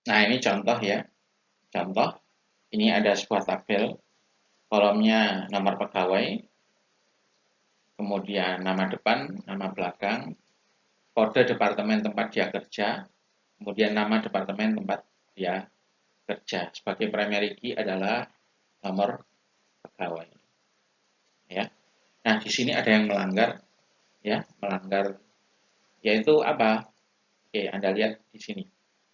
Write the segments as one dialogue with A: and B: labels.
A: Nah, ini contoh ya. Contoh, ini ada sebuah tabel, kolomnya nomor pegawai, kemudian nama depan, nama belakang, kode departemen tempat dia kerja, kemudian nama departemen tempat dia kerja. Sebagai primary key adalah nomor pegawai. Ya. Nah, di sini ada yang melanggar, ya, melanggar, yaitu apa? Oke, Anda lihat di sini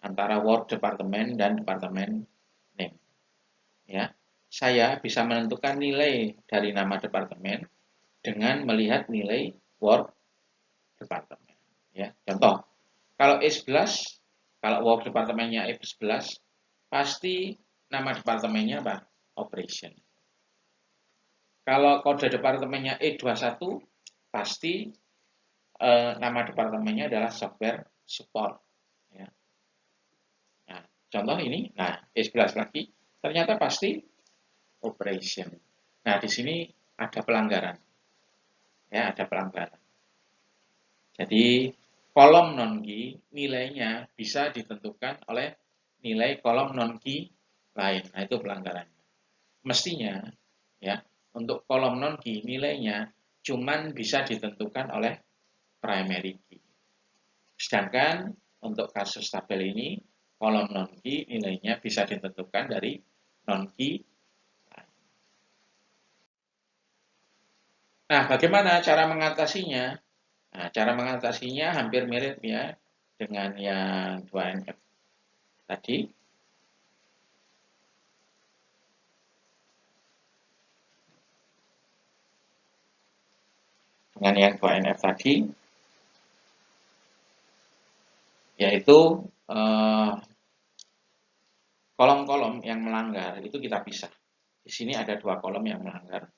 A: antara Word departemen dan departemen name. Ya, saya bisa menentukan nilai dari nama departemen dengan melihat nilai Word departemen. Ya, contoh, kalau E11, kalau Word departemennya E11, pasti nama departemennya apa? Operation. Kalau kode departemennya E21, pasti nama departemennya adalah software support. Ya. Nah, contoh ini, nah E11 lagi, ternyata pasti operation. Nah, di sini ada pelanggaran. Ya, ada pelanggaran. Jadi, kolom non-key nilainya bisa ditentukan oleh nilai kolom non-key lain. Nah, itu pelanggarannya. Mestinya, ya, untuk kolom non-key nilainya cuman bisa ditentukan oleh primary key. Sedangkan untuk kasus tabel ini, kolom non-key nilainya bisa ditentukan dari non-key. Nah, bagaimana cara mengatasinya? Nah, cara mengatasinya hampir mirip ya dengan yang 2NF tadi. Dengan yang 2NF tadi, yaitu kolom-kolom yang melanggar itu kita pisah. Di sini ada 2 kolom yang melanggar.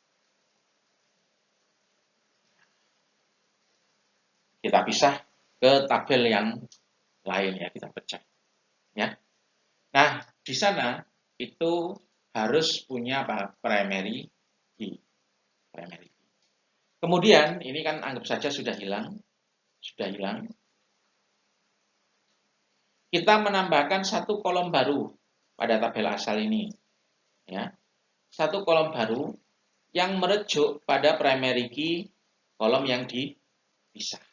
A: Kita pisah ke tabel yang lain ya, kita pecah. Ya. Nah, di sana itu harus punya apa? Primary key. Primary key. Kemudian ini kan anggap saja sudah hilang. Sudah hilang. Kita menambahkan satu kolom baru pada tabel asal ini. Ya. Satu kolom baru yang merujuk pada primary key kolom yang dipisah.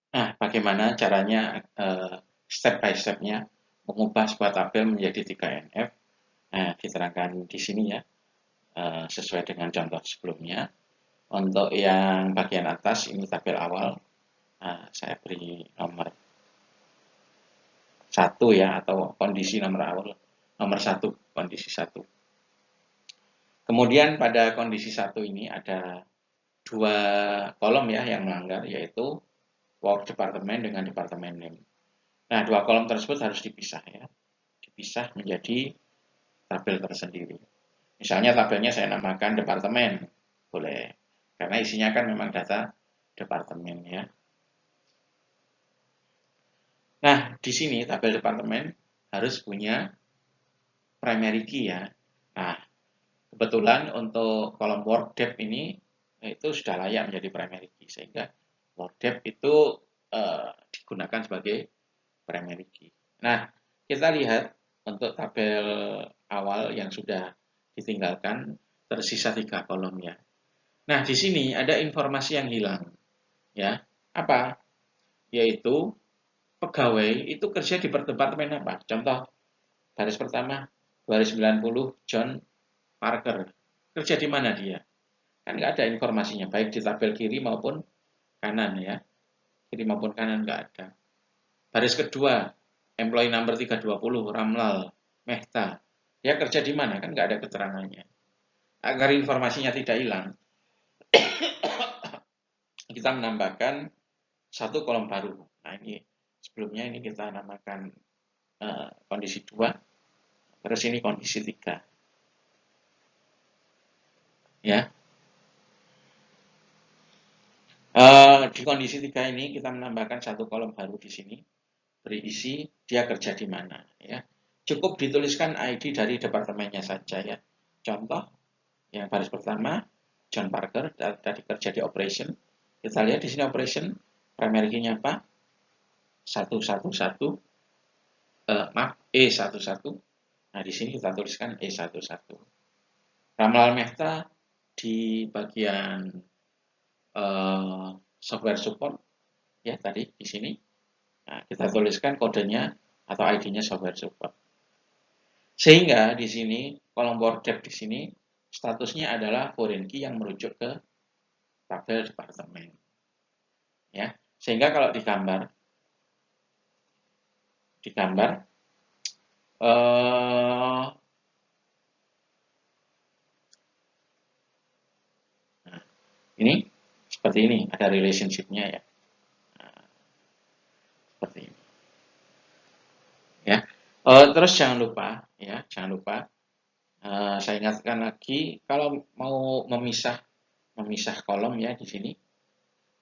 A: Nah, bagaimana caranya step by step-nya mengubah sebuah tabel menjadi 3NF? Nah, diterangkan di sini ya, sesuai dengan contoh sebelumnya. Untuk yang bagian atas, ini tabel awal, saya beri nomor 1 ya, atau kondisi nomor awal, nomor 1, kondisi 1. Kemudian pada kondisi 1 ini ada 2 kolom ya yang melanggar, yaitu work department dengan departemen name. Nah, 2 kolom tersebut harus dipisah ya. Dipisah menjadi tabel tersendiri. Misalnya tabelnya saya namakan departemen, boleh. Karena isinya kan memang data departemen ya. Nah, di sini tabel departemen harus punya primary key ya. Nah, kebetulan untuk kolom work depth ini itu sudah layak menjadi primary key sehingga work depth itu digunakan sebagai primary key. Nah, kita lihat untuk tabel awal yang sudah ditinggalkan tersisa 3 kolom ya. Nah, di sini ada informasi yang hilang ya. Apa? Yaitu pegawai itu kerja di departemen apa? Contoh baris pertama 290 John Parker. Kerja di mana dia? Kan nggak ada informasinya, baik di tabel kiri maupun kanan ya. Kiri maupun kanan nggak ada. Baris kedua, employee number 320, Ramlal Mehta. Dia kerja di mana? Kan nggak ada keterangannya. Agar informasinya tidak hilang, kita menambahkan satu kolom baru. Nah, ini sebelumnya ini kita namakan kondisi 2, terus ini kondisi 3. Ya. Di kondisi 3 ini kita menambahkan satu kolom baru di sini, berisi dia kerja di mana. Ya. Cukup dituliskan ID dari departemennya saja ya. Contoh, yang baris pertama, John Parker, tadi kerja di operation. Kita lihat di sini operation, primary key-nya apa? 111, maaf, E11. Nah, di sini kita tuliskan E11. Ramalan Mehta di bagian software support ya tadi di sini. Nah, kita tuliskan kodenya atau ID-nya software support. Sehingga di sini kolom word depth di sini statusnya adalah foreign key yang merujuk ke tabel departemen. Ya, sehingga kalau digambar nah, ini seperti ini ada relationship-nya ya. Nah, seperti ini. Ya. Terus jangan lupa saya ingatkan lagi kalau mau memisah kolom ya di sini.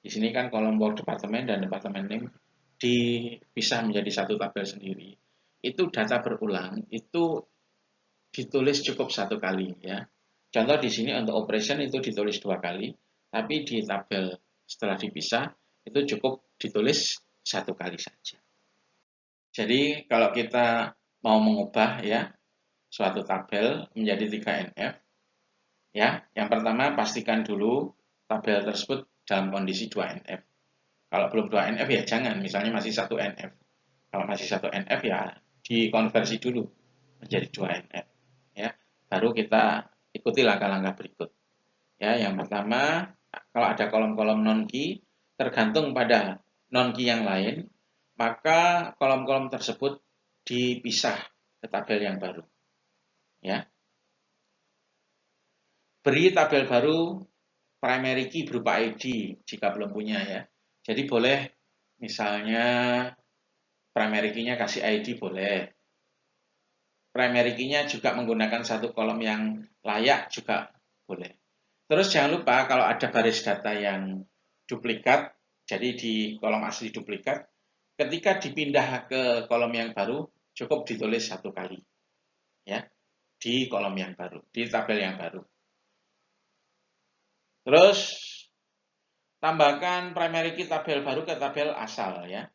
A: Di sini kan kolom work departemen dan departemen name dipisah menjadi satu tabel sendiri. Itu data berulang itu ditulis cukup satu kali ya. Contoh di sini untuk operation itu ditulis 2 kali, tapi di tabel setelah dipisah itu cukup ditulis 1 kali saja. Jadi kalau kita mau mengubah ya suatu tabel menjadi 3NF ya, yang pertama pastikan dulu tabel tersebut dalam kondisi 2NF. Kalau belum 2NF ya jangan, misalnya masih 1NF. Kalau masih 1NF ya dikonversi dulu menjadi 2NF ya. Baru kita ikuti langkah-langkah berikut. Ya, yang pertama kalau ada kolom-kolom non key tergantung pada non key yang lain, maka kolom-kolom tersebut dipisah ke tabel yang baru. Ya. Beri tabel baru primary key berupa ID jika belum punya ya. Jadi boleh misalnya primary key-nya kasih ID boleh. Primary key-nya juga menggunakan satu kolom yang layak juga boleh. Terus jangan lupa kalau ada baris data yang duplikat, jadi di kolom asli duplikat, ketika dipindah ke kolom yang baru cukup ditulis 1 kali. Ya, di kolom yang baru, di tabel yang baru. Terus tambahkan primary key tabel baru ke tabel asal ya.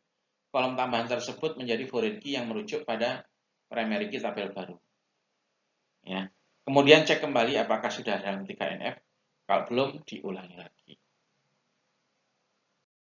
A: Kolom tambahan tersebut menjadi foreign key yang merujuk pada primary key tabel baru. Ya. Kemudian cek kembali apakah sudah dalam 3NF. Kalau belum diulangi lagi.